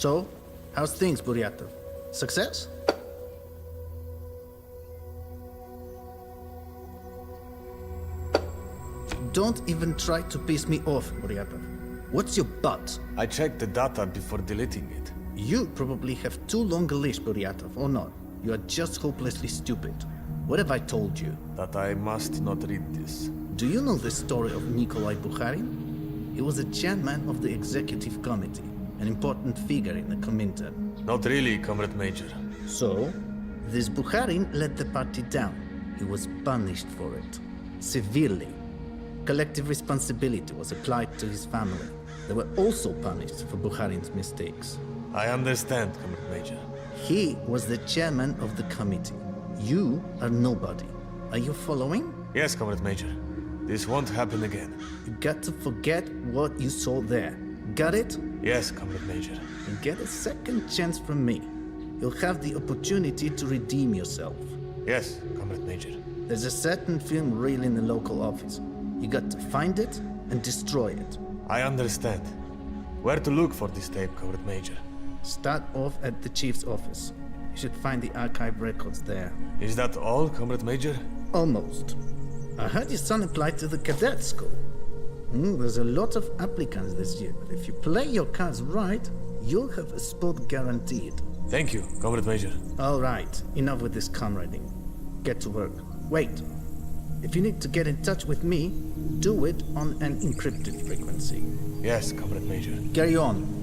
So, how's things, Buryatov? Success? Don't even try to piss me off, Buryatov. What's your butt? I checked the data before deleting it. You probably have too long a leash, Buryatov, or not. You are just hopelessly stupid. What have I told you? That I must not read this. Do you know the story of Nikolai Bukharin? He was a chairman of the executive committee, an important figure in the Comintern. Not really, Comrade Major. So, this Bukharin let the party down. He was punished for it. Severely. Collective responsibility was applied to his family. They were also punished for Bukharin's mistakes. I understand, Comrade Major. He was the chairman of the committee. You are nobody. Are you following? Yes, Comrade Major. This won't happen again. You got to forget what you saw there. Got it? Yes, Comrade Major. You get a second chance from me. You'll have the opportunity to redeem yourself. Yes, Comrade Major. There's a certain film reel in the local office. You got to find it and destroy it. I understand. Where to look for this tape, Comrade Major? Start off at the chief's office. You should find the archive records there. Is that all, Comrade Major? Almost. I heard your son applied to the cadet school. There's a lot of applicants this year, but if you play your cards right, you'll have a spot guaranteed. Thank you, Comrade Major. All right, enough with this comrading. Get to work. Wait. If you need to get in touch with me, do it on an encrypted frequency. Yes, Comrade Major. Carry on.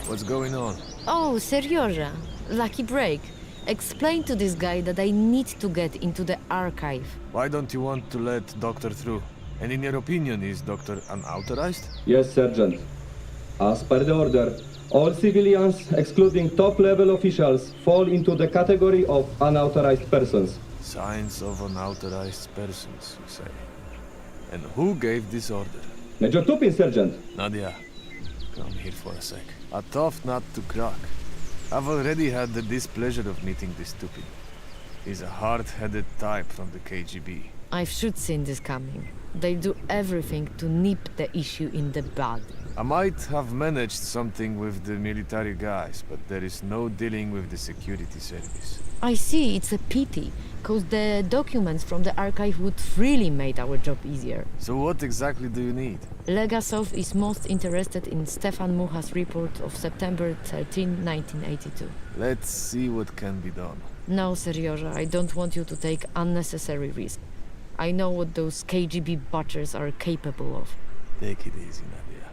What's going on? Oh, Serioja. Lucky break. Explain to this guy that I need to get into the archive. Why don't you want to let Doctor through? And in your opinion, is Doctor unauthorized? Yes, Sergeant. As per the order, all civilians, excluding top-level officials, fall into the category of unauthorized persons. Signs of unauthorized persons, you say. And who gave this order? Major Tupin, Sergeant. Nadia, come here for a sec. A tough nut to crack. I've already had the displeasure of meeting this Tupin. He's a hard-headed type from the KGB. I should seen this coming. They do everything to nip the issue in the bud. I might have managed something with the military guys, but there is no dealing with the security service. I see, it's a pity, cause the documents from the archive would really made our job easier. So what exactly do you need? Legasov is most interested in Stefan Mucha's report of September 13, 1982. Let's see what can be done. No, Serioja, I don't want you to take unnecessary risk. I know what those KGB butchers are capable of. Take it easy, Nadia.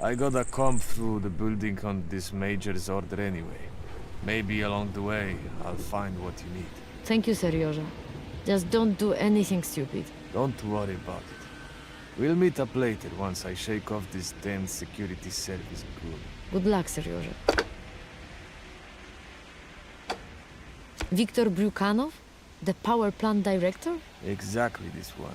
I gotta comb through the building on this major's order anyway. Maybe along the way, I'll find what you need. Thank you, Serioja. Just don't do anything stupid. Don't worry about it. We'll meet up later once I shake off this damn security service goon. Good luck, Serioja. Viktor Bryukhanov? The power plant director? Exactly this one.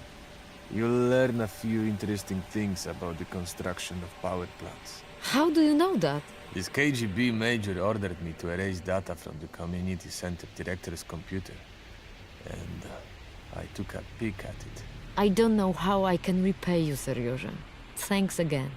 You'll learn a few interesting things about the construction of power plants. How do you know that? This KGB major ordered me to erase data from the community center director's computer. And I took a peek at it. I don't know how I can repay you, Serioja. Thanks again.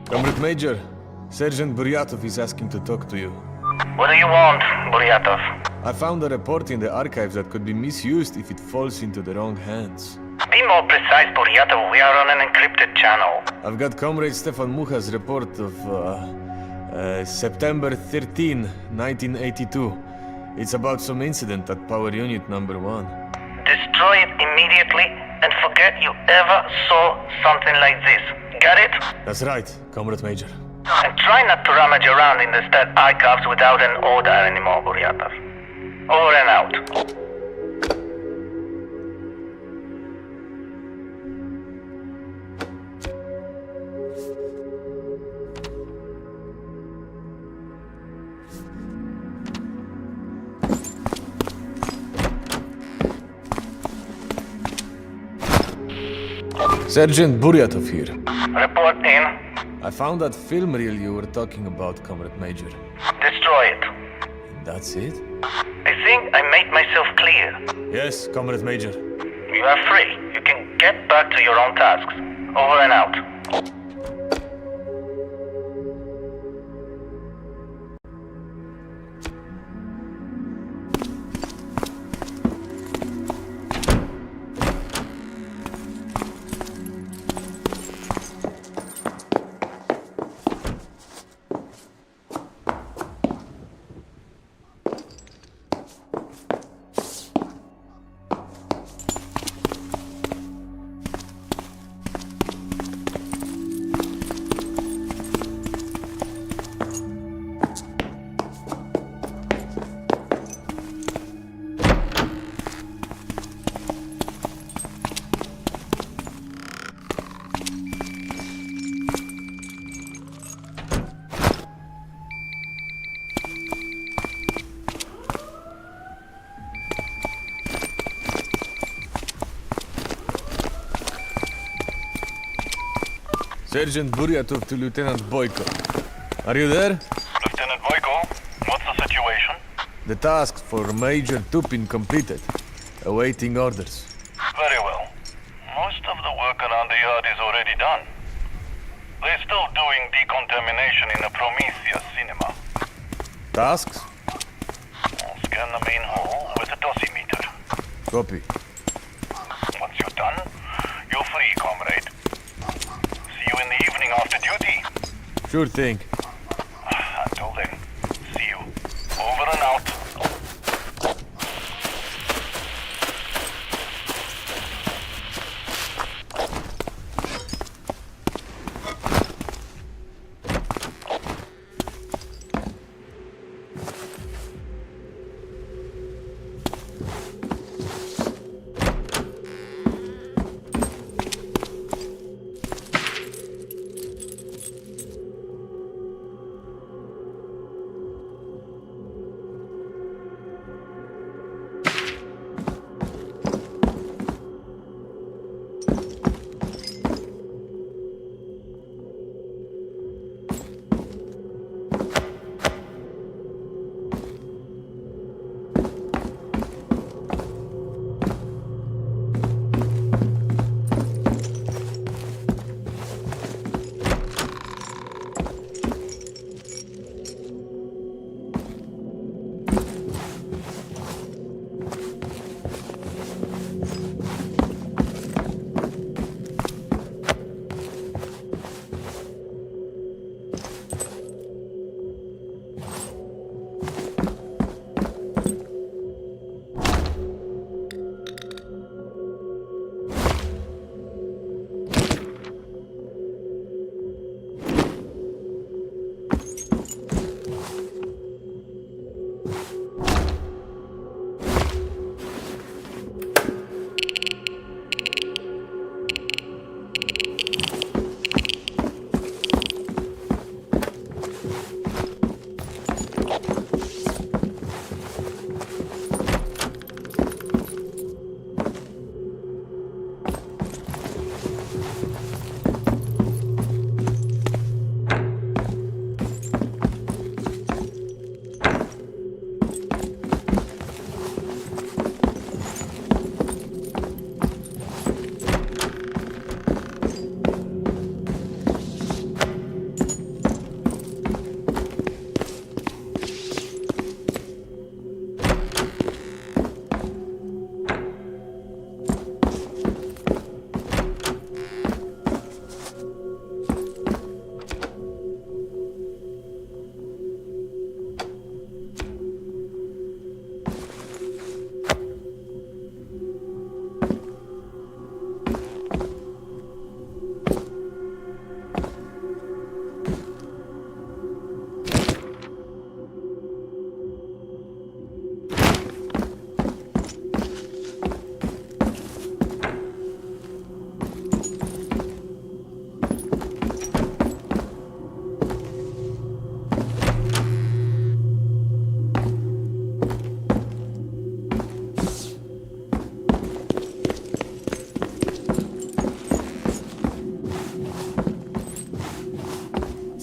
Comrade Major, Sergeant Buryatov is asking to talk to you. What do you want, Buryatov? I found a report in the archives that could be misused if it falls into the wrong hands. Be more precise, Buryatov. We are on an encrypted channel. I've got Comrade Stefan Mucha's report of September 13, 1982. It's about some incident at power unit number 1. Destroy it immediately and forget you ever saw something like this. Got it? That's right, Comrade Major. And try not to rummage around in the stat archives without an order anymore, Buryatov. Over and out. Sergeant Buryatov here. Report in. I found that film reel you were talking about, Comrade Major. Destroy it. That's it? I think I made myself clear. Yes, Comrade Major. You are free. You can get back to your own tasks. Over and out. Sergeant Buryatov to Lieutenant Boyko. Are you there? Lieutenant Boyko, what's the situation? The task for Major Tupin completed. Awaiting orders. Very well. Most of the work around the yard is already done. They're still doing decontamination in the Prometheus cinema. Tasks? Scan the main hall with a dosimeter. Copy. Once you're done, you're free, comrade. See you in the evening after duty. Sure thing. Until then, see you. Over and out.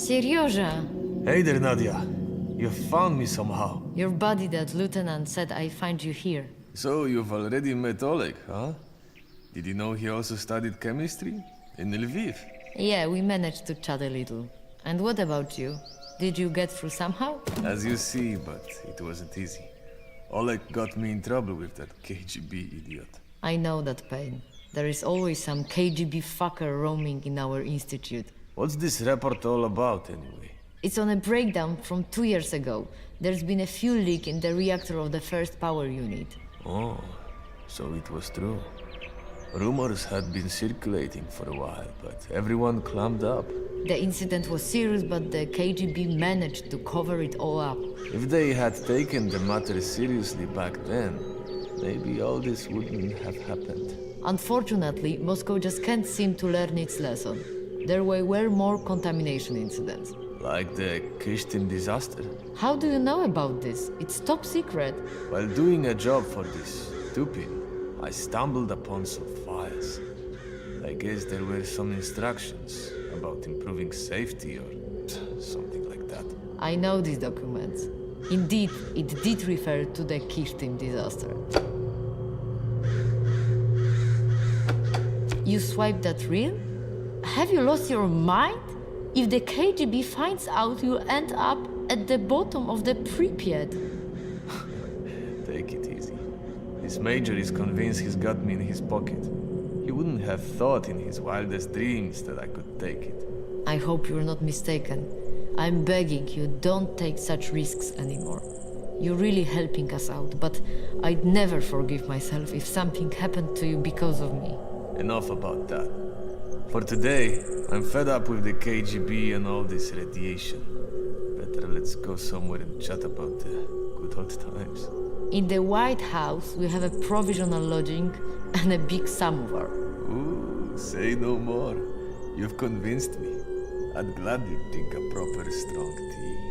Seryoja, Hey there, Nadia. You found me somehow. your buddy that lieutenant said I find you here. So you've already met Oleg, huh? Did you know he also studied chemistry? In Lviv? Yeah, we managed to chat a little. And what about you? Did you get through somehow? As you see, but it wasn't easy. Oleg got me in trouble with that KGB idiot. I know that pain. There is always some KGB fucker roaming in our institute. What's this report all about, anyway? It's on a breakdown from 2 years ago. There's been a fuel leak in the reactor of the first power unit. Oh, so it was true. Rumors had been circulating for a while, but everyone clammed up. The incident was serious, but the KGB managed to cover it all up. If they had taken the matter seriously back then, maybe all this wouldn't have happened. Unfortunately, Moscow just can't seem to learn its lesson. There were more contamination incidents. Like the Kishtin disaster. How do you know about this? It's top secret. While doing a job for this Tupin, I stumbled upon some files. I guess there were some instructions about improving safety or something like that. I know these documents. Indeed, it did refer to the Kishtim disaster. You swiped that reel? Have you lost your mind? If the KGB finds out, you end up at the bottom of the Pripyat. Take it easy. This major is convinced he's got me in his pocket. He wouldn't have thought in his wildest dreams that I could take it. I hope you're not mistaken. I'm begging you, don't take such risks anymore. You're really helping us out, but I'd never forgive myself if something happened to you because of me. Enough about that. For today, I'm fed up with the KGB and all this radiation. Better let's go somewhere and chat about the good old times. In the White House, we have a provisional lodging and a big samovar. Ooh, say no more. You've convinced me. I'd gladly drink a proper strong tea.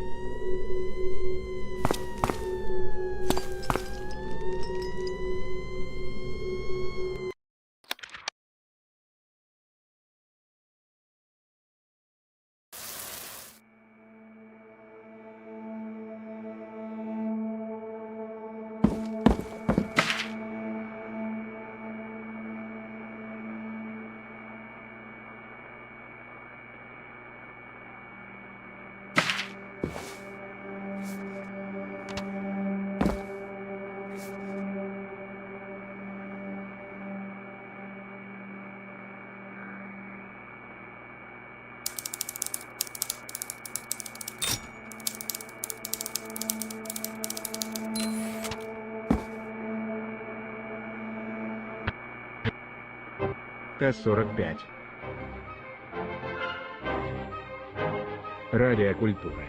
Т-45. Радиокультура.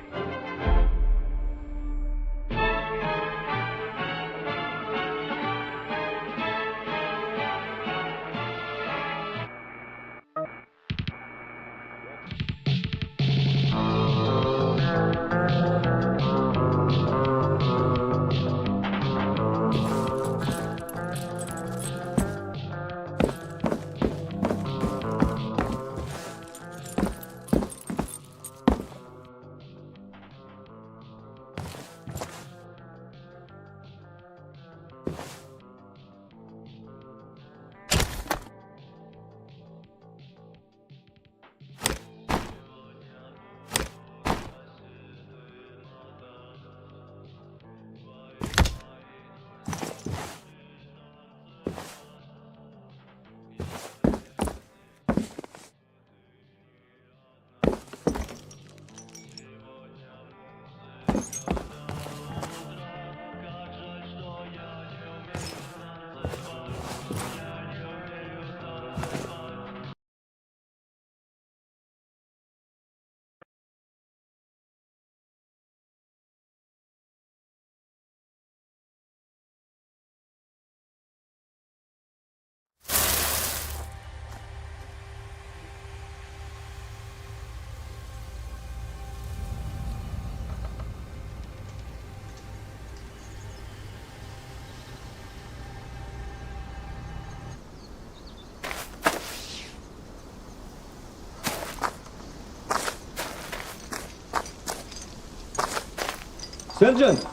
Sergeant,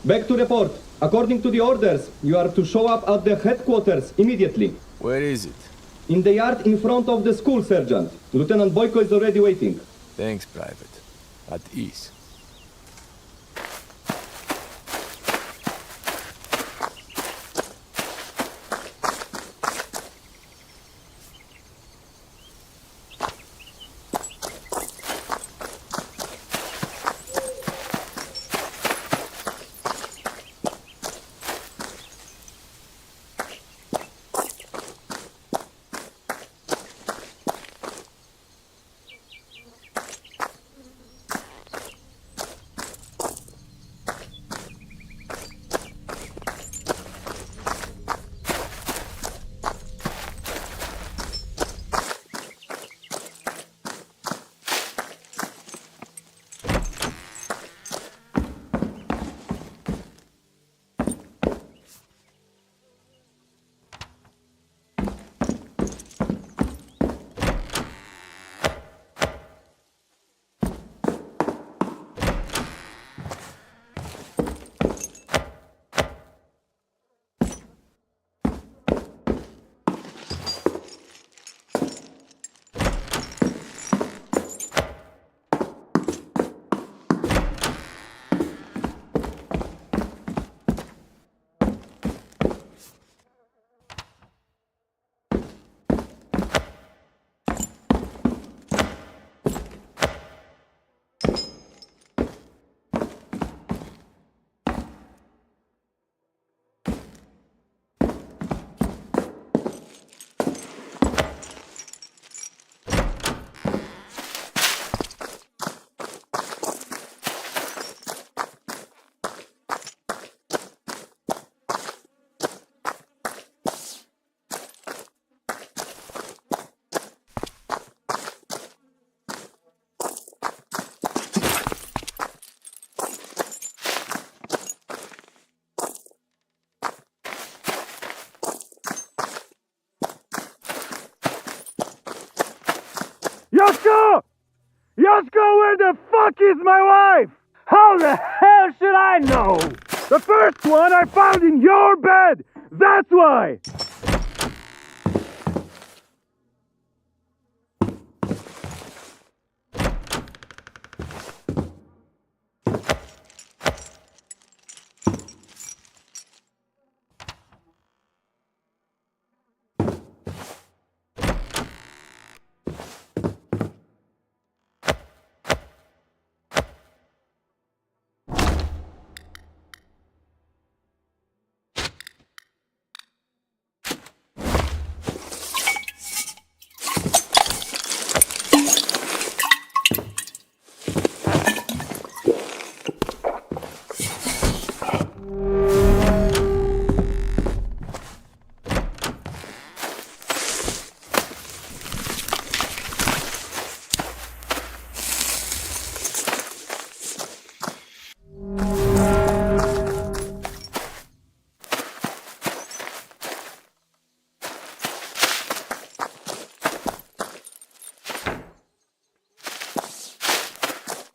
back to report. According to the orders, you are to show up at the headquarters immediately. Where is it? In the yard in front of the school, Sergeant. Lieutenant Boyko is already waiting. Thanks, Private. At ease. Yosko! Yosko, where the fuck is my wife? How the hell should I know? The first one I found in your bed! That's why!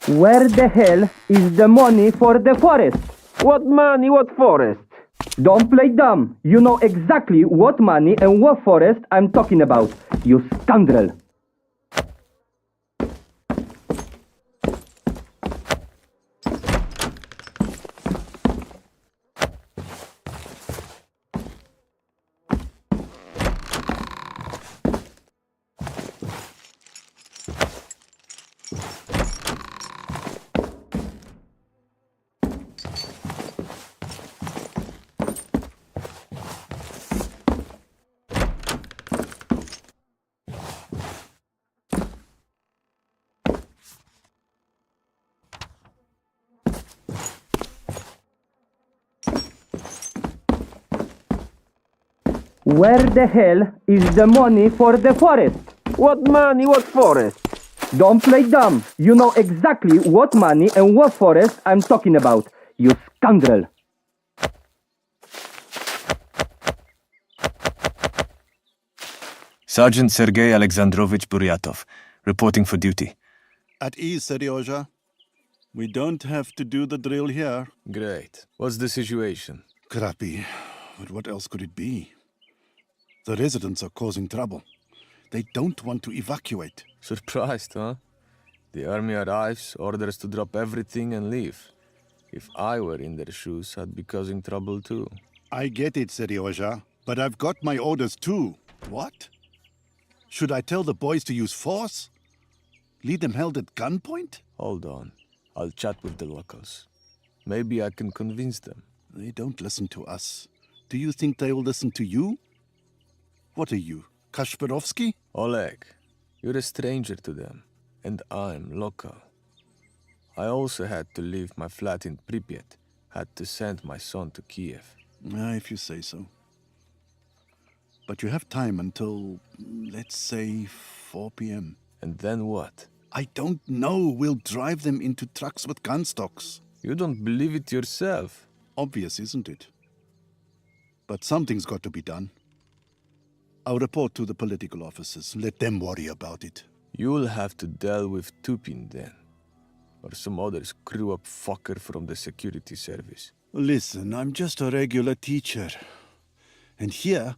Where the hell is the money for the forest? What money, what forest? Don't play dumb. You know exactly what money and what forest I'm talking about, you scoundrel. Where the hell is the money for the forest? What money, what forest? Don't play dumb. You know exactly what money and what forest I'm talking about, you scoundrel. Sergeant Sergei Alexandrovich Buryatov, reporting for duty. At ease, Seryoja. We don't have to do the drill here. Great. What's the situation? Crappy. But what else could it be? The residents are causing trouble. They don't want to evacuate. Surprised, huh? The army arrives, orders to drop everything and leave. If I were in their shoes, I'd be causing trouble too. I get it, Seryoja, but I've got my orders too. What? Should I tell the boys to use force? Lead them held at gunpoint? Hold on. I'll chat with the locals. Maybe I can convince them. They don't listen to us. Do you think they will listen to you? What are you, Kasparovsky? Oleg, you're a stranger to them, and I'm local. I also had to leave my flat in Pripyat, had to send my son to Kiev. If you say so. But you have time until, let's say, 4 p.m. And then what? I don't know. We'll drive them into trucks with gun stocks. You don't believe it yourself. Obvious, isn't it? But something's got to be done. I'll report to the political officers. Let them worry about it. You'll have to deal with Tupin then. Or some other screw-up fucker from the security service. Listen, I'm just a regular teacher. And here,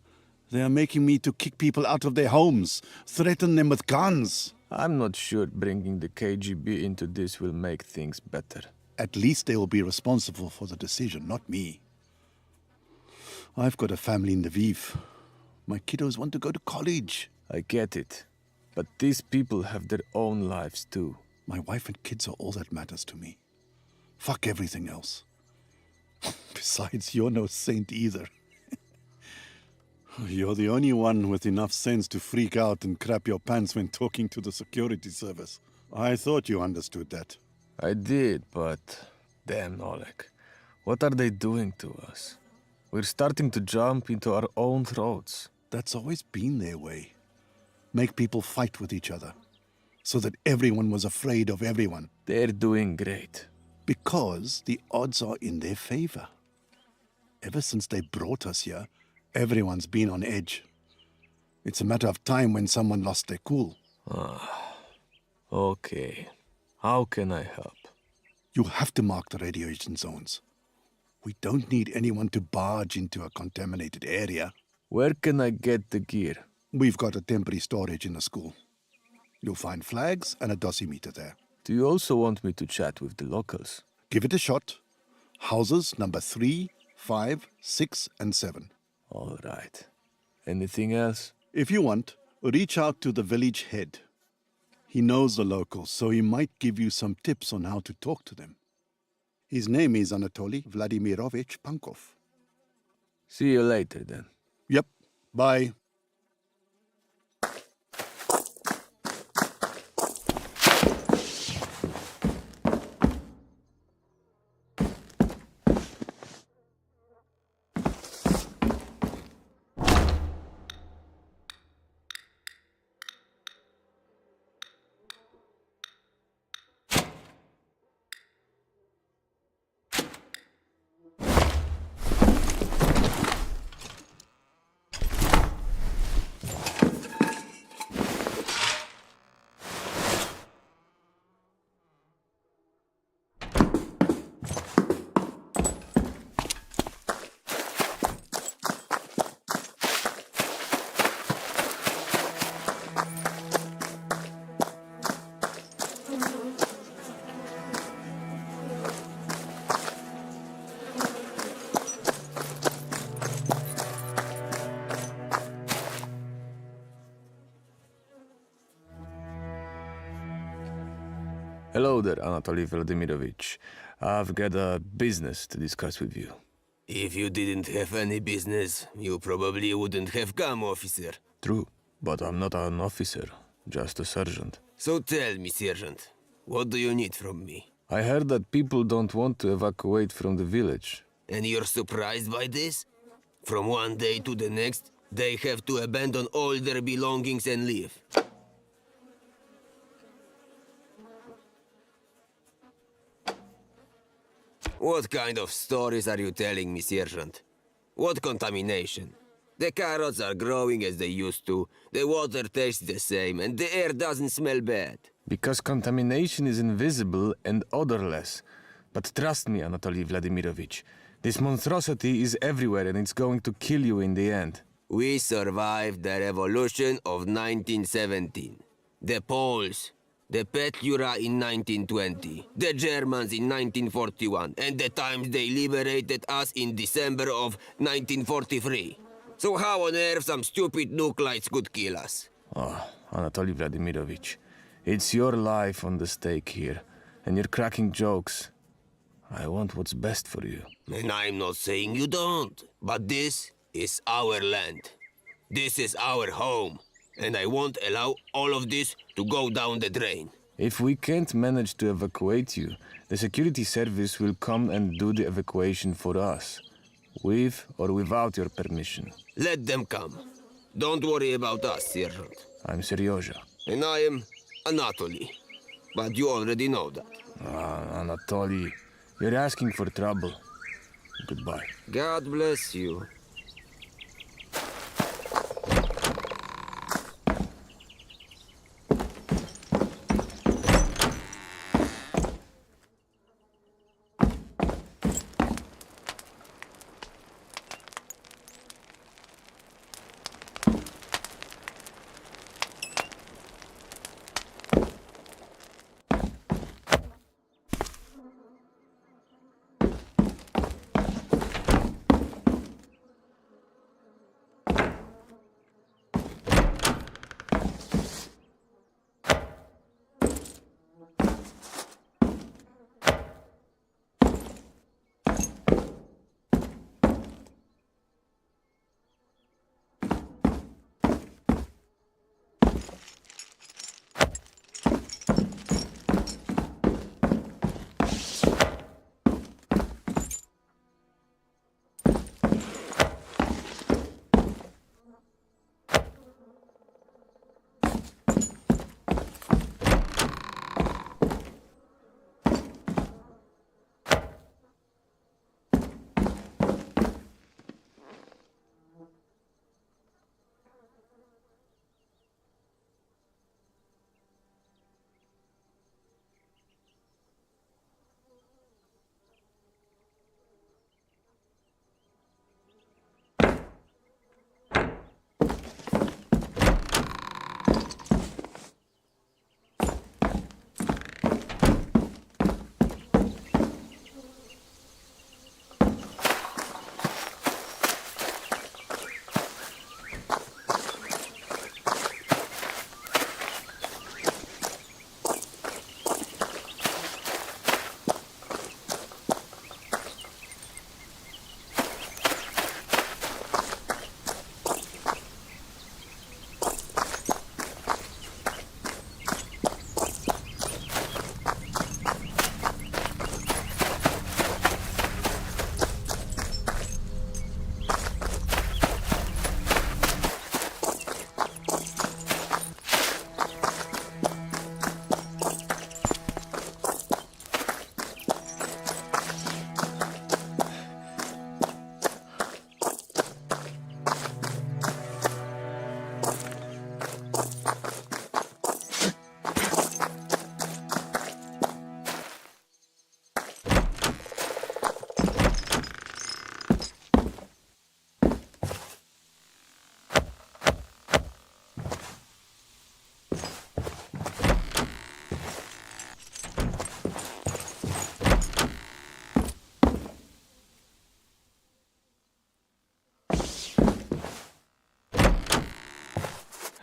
they are making me to kick people out of their homes, threaten them with guns. I'm not sure bringing the KGB into this will make things better. At least they will be responsible for the decision, not me. I've got a family in Lviv. My kiddos want to go to college. I get it. But these people have their own lives too. My wife and kids are all that matters to me. Fuck everything else. Besides, you're no saint either. You're the only one with enough sense to freak out and crap your pants when talking to the security service. I thought you understood that. I did, but... Damn, Oleg. What are they doing to us? We're starting to jump into our own throats. That's always been their way. Make people fight with each other. So that everyone was afraid of everyone. They're doing great. Because the odds are in their favor. Ever since they brought us here, everyone's been on edge. It's a matter of time when someone lost their cool. Okay. How can I help? You have to mark the radiation zones. We don't need anyone to barge into a contaminated area. Where can I get the gear? We've got a temporary storage in the school. You'll find flags and a dosimeter there. Do you also want me to chat with the locals? Give it a shot. Houses number 3, 5, 6, and 7. All right. Anything else? If you want, reach out to the village head. He knows the locals, so he might give you some tips on how to talk to them. His name is Anatoly Vladimirovich Pankov. See you later, then. Yep. Bye. Hello there, Anatoly Vladimirovich. I've got a business to discuss with you. If you didn't have any business, you probably wouldn't have come, officer. True, but I'm not an officer, just a sergeant. So tell me, Sergeant, what do you need from me? I heard that people don't want to evacuate from the village. And you're surprised by this? From one day to the next, they have to abandon all their belongings and leave. What kind of stories are you telling me, Sergeant? What contamination? The carrots are growing as they used to, the water tastes the same, and the air doesn't smell bad. Because contamination is invisible and odorless. But trust me, Anatoly Vladimirovich, this monstrosity is everywhere and it's going to kill you in the end. We survived the revolution of 1917. The Poles, the Petlura in 1920, the Germans in 1941, and the times they liberated us in December of 1943. So how on earth some stupid nuke lights could kill us? Oh, Anatoly Vladimirovich, it's your life on the stake here, and you're cracking jokes. I want what's best for you. And I'm not saying you don't, but this is our land. This is our home. And I won't allow all of this to go down the drain. If we can't manage to evacuate you, the security service will come and do the evacuation for us. With or without your permission. Let them come. Don't worry about us, Sergeant. I'm Seryoja. And I am Anatoly. But you already know that. Anatoly, you're asking for trouble. Goodbye. God bless you.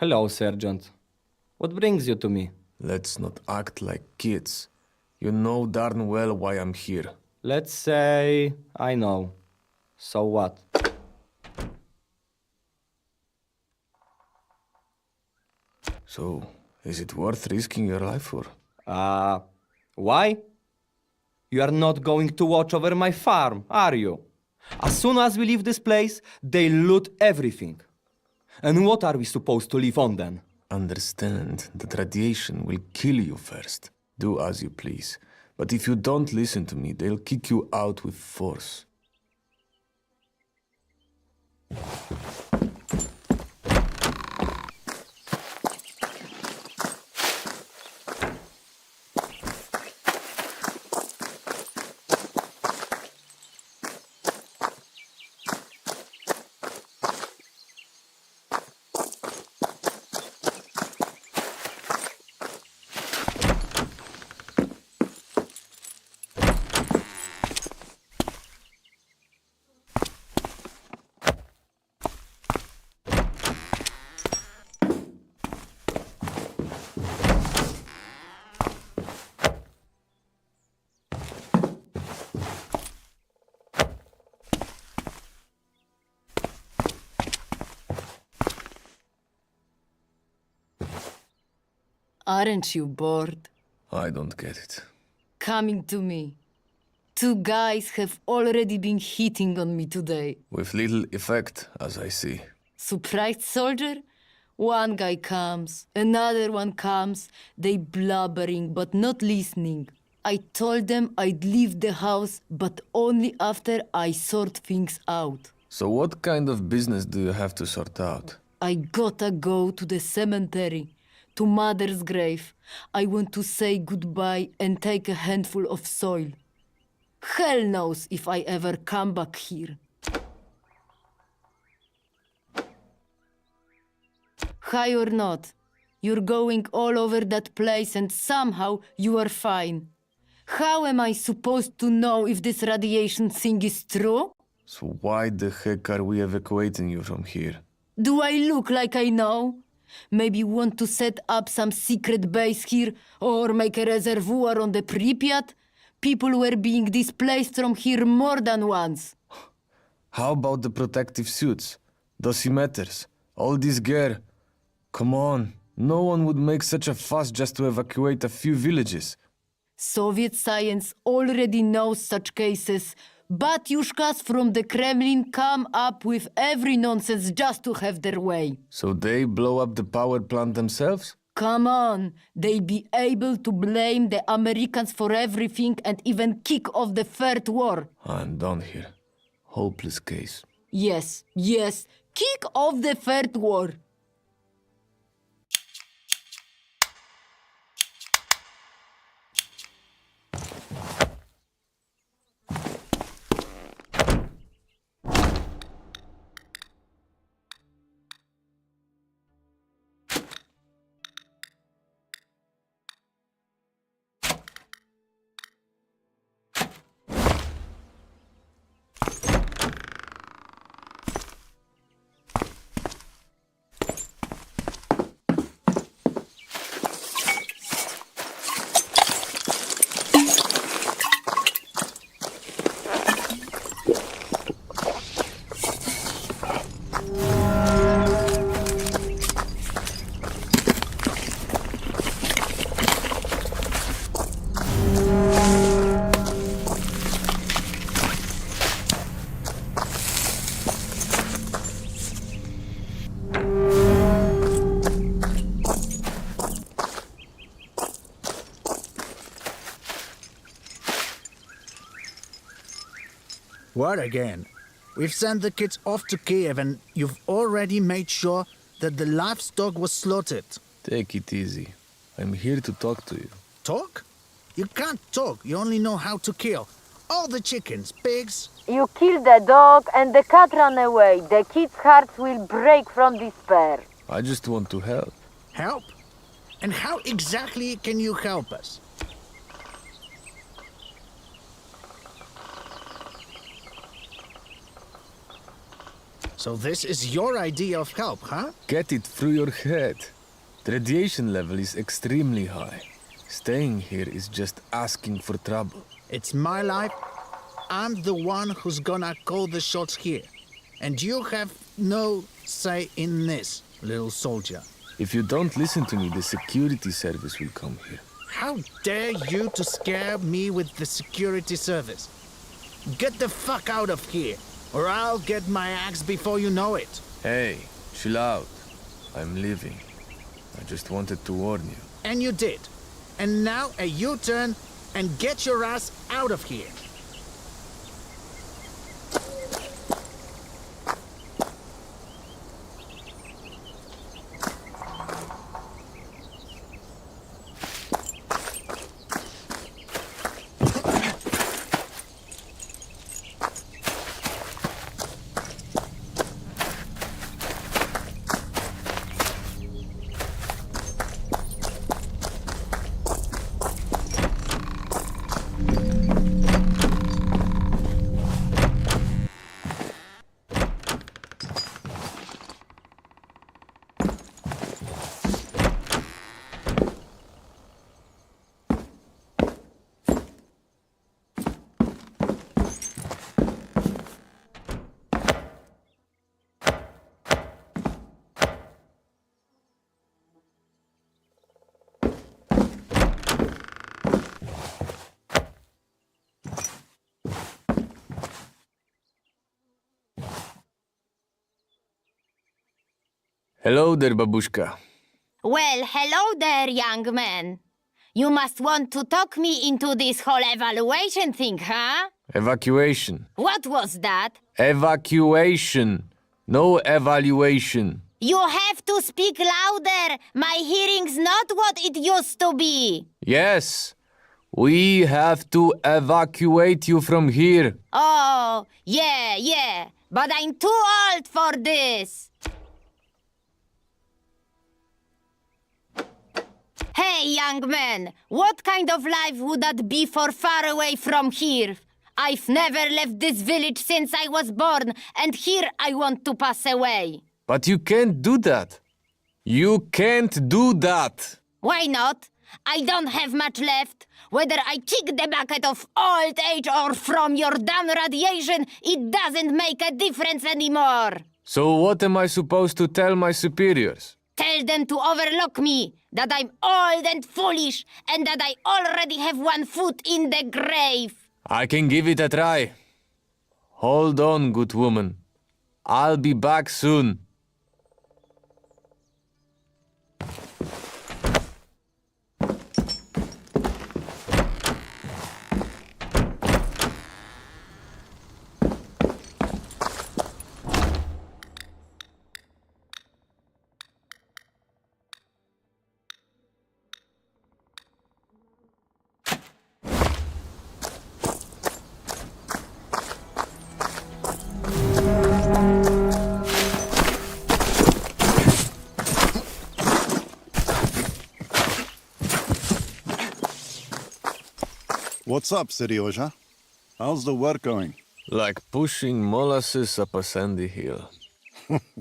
Hello, Sergeant. What brings you to me? Let's not act like kids. You know darn well why I'm here. Let's say I know. So what? So, is it worth risking your life for? Why? You are not going to watch over my farm, are you? As soon as we leave this place, they loot everything. And what are we supposed to live on then? Understand that radiation will kill you first. Do as you please. But if you don't listen to me, they'll kick you out with force. Aren't you bored? I don't get it. Coming to me. 2 guys have already been hitting on me today. With little effect, as I see. Surprised soldier? One guy comes, another one comes. They blubbering but not listening. I told them I'd leave the house, but only after I sort things out. So what kind of business do you have to sort out? I gotta go to the cemetery, to Mother's grave. I want to say goodbye and take a handful of soil. Hell knows if I ever come back here. High or not, you're going all over that place and somehow you are fine. How am I supposed to know if this radiation thing is true? So why the heck are we evacuating you from here? Do I look like I know? Maybe you want to set up some secret base here or make a reservoir on the Pripyat? People were being displaced from here more than once. How about the protective suits? Dosimeters? All this gear? Come on, no one would make such a fuss just to evacuate a few villages. Soviet science already knows such cases. Batyushkas from the Kremlin come up with every nonsense just to have their way. So they blow up the power plant themselves? Come on, they be able to blame the Americans for everything and even kick off the Third War. I'm done here. Hopeless case. Yes, kick off the Third War. What again? We've sent the kids off to Kiev and you've already made sure that the livestock was slaughtered. Take it easy. I'm here to talk to you. Talk? You can't talk, you only know how to kill. All the chickens, pigs. You kill the dog and the cat run away. The kids' hearts will break from despair. I just want to help. Help? And how exactly can you help us? So this is your idea of help, huh? Get it through your head. The radiation level is extremely high. Staying here is just asking for trouble. It's my life. I'm the one who's gonna call the shots here. And you have no say in this, little soldier. If you don't listen to me, the security service will come here. How dare you to scare me with the security service? Get the fuck out of here, or I'll get my axe before you know it. Hey, chill out. I'm leaving. I just wanted to warn you. And you did. And now a U-turn and get your ass out of here. Hello there, babushka. Well, hello there, young man. You must want to talk me into this whole evaluation thing, huh? Evacuation. What was that? Evacuation. No evaluation. You have to speak louder. My hearing's not what it used to be. Yes. We have to evacuate you from here. Oh, yeah. But I'm too old for this. Hey, young man, what kind of life would that be for far away from here? I've never left this village since I was born, and here I want to pass away. But you can't do that. You can't do that. Why not? I don't have much left. Whether I kick the bucket of old age or from your damn radiation, it doesn't make a difference anymore. So what am I supposed to tell my superiors? Tell them to overlook me, that I'm old and foolish, and that I already have one foot in the grave. I can give it a try. Hold on, good woman. I'll be back soon. What's up, Serioja? How's the work going? Like pushing molasses up a sandy hill.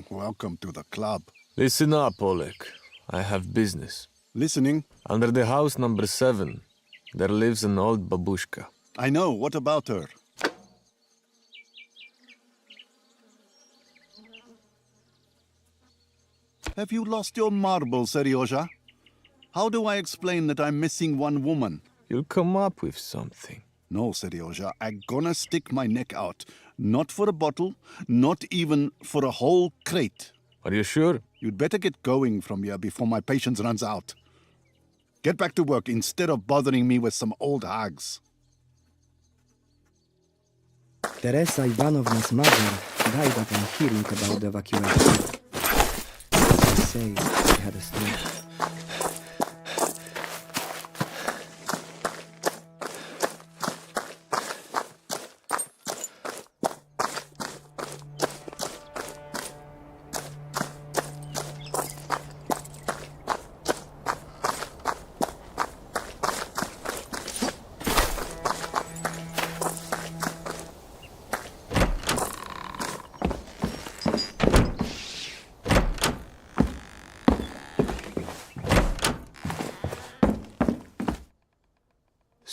Welcome to the club. Listen up, Oleg. I have business. Listening? Under the house number 7, there lives an old babushka. I know. What about her? Have you lost your marbles, Serioja? How do I explain that I'm missing one woman? You'll come up with something. No, Serioja, I'm gonna stick my neck out. Not for a bottle, not even for a whole crate. Are you sure? You'd better get going from here before my patience runs out. Get back to work instead of bothering me with some old hags. Teresa Ivanovna's mother died upon hearing about the evacuation. They say she had a stroke.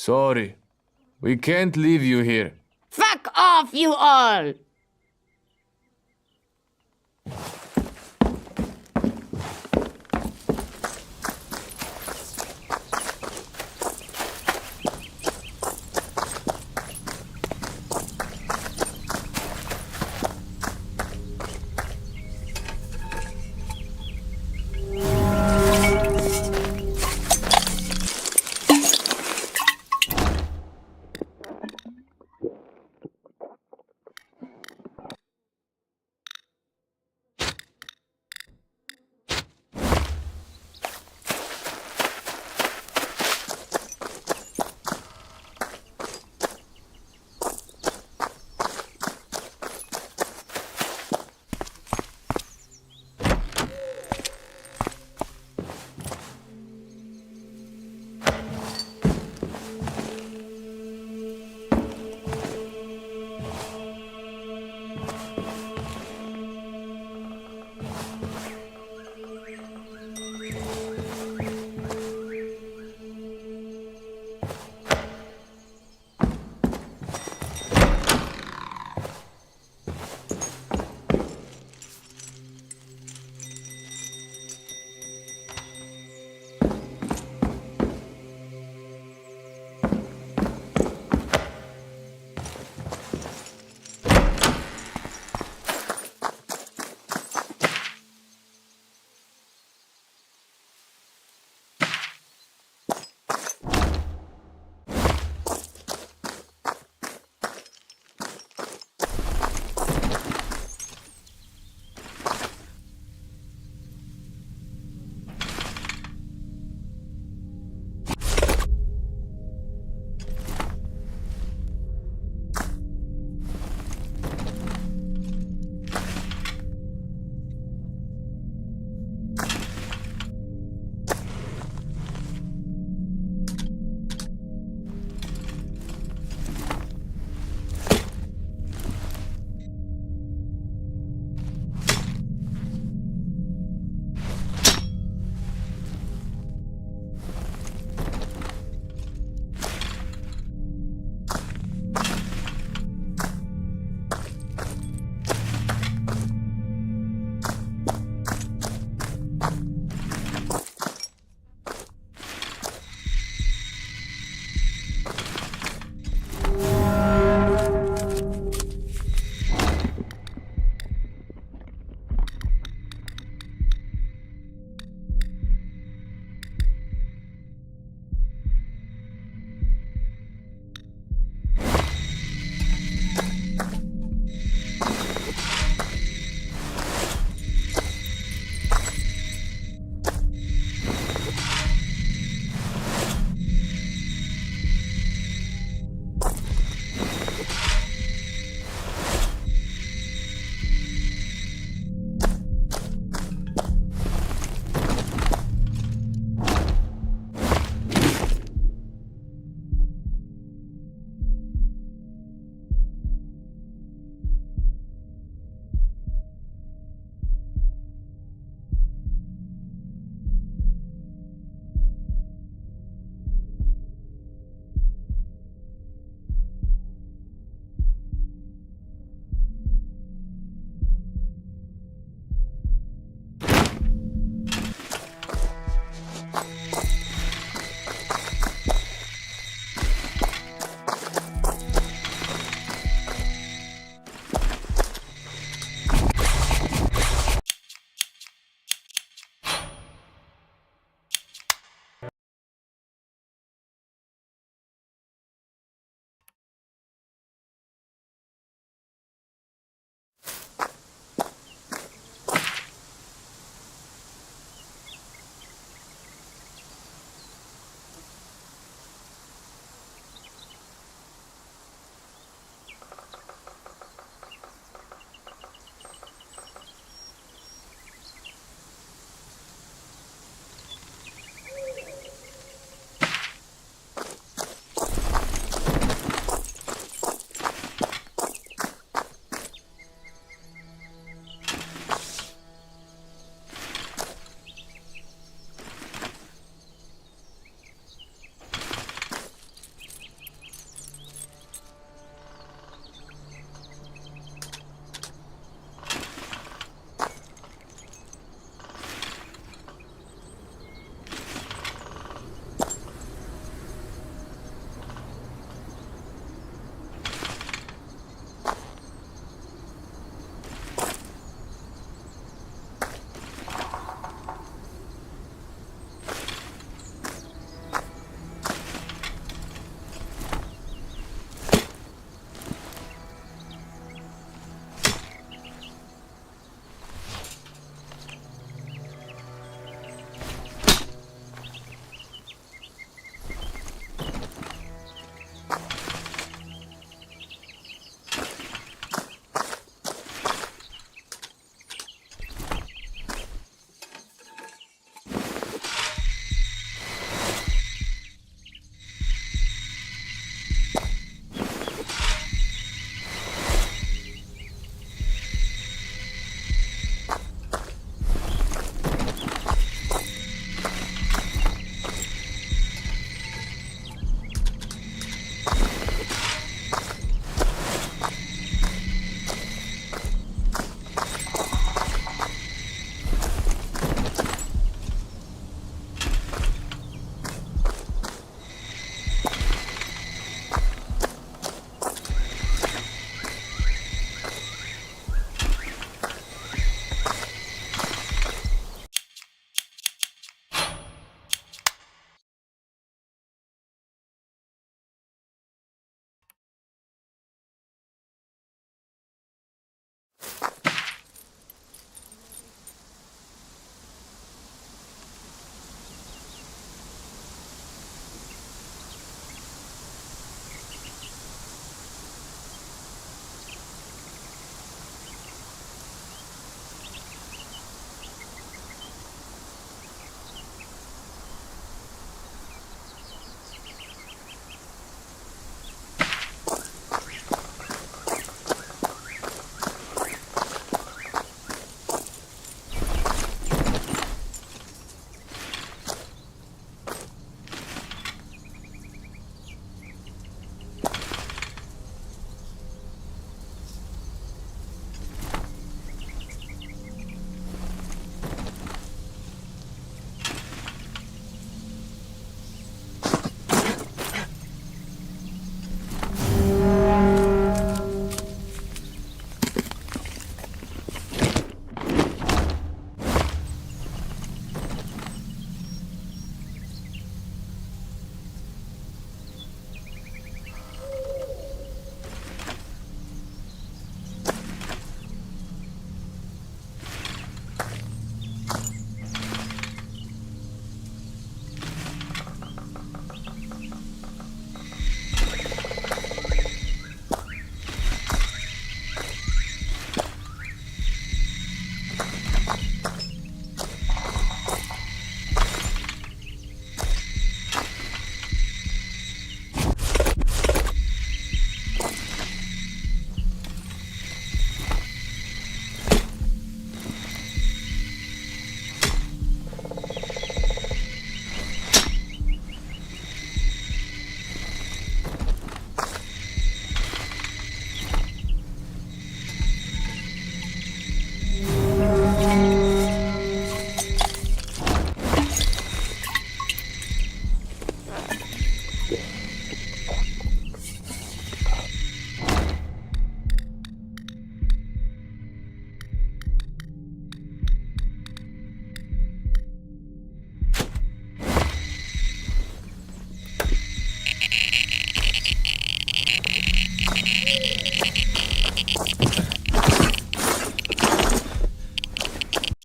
Sorry. We can't leave you here. Fuck off, you all!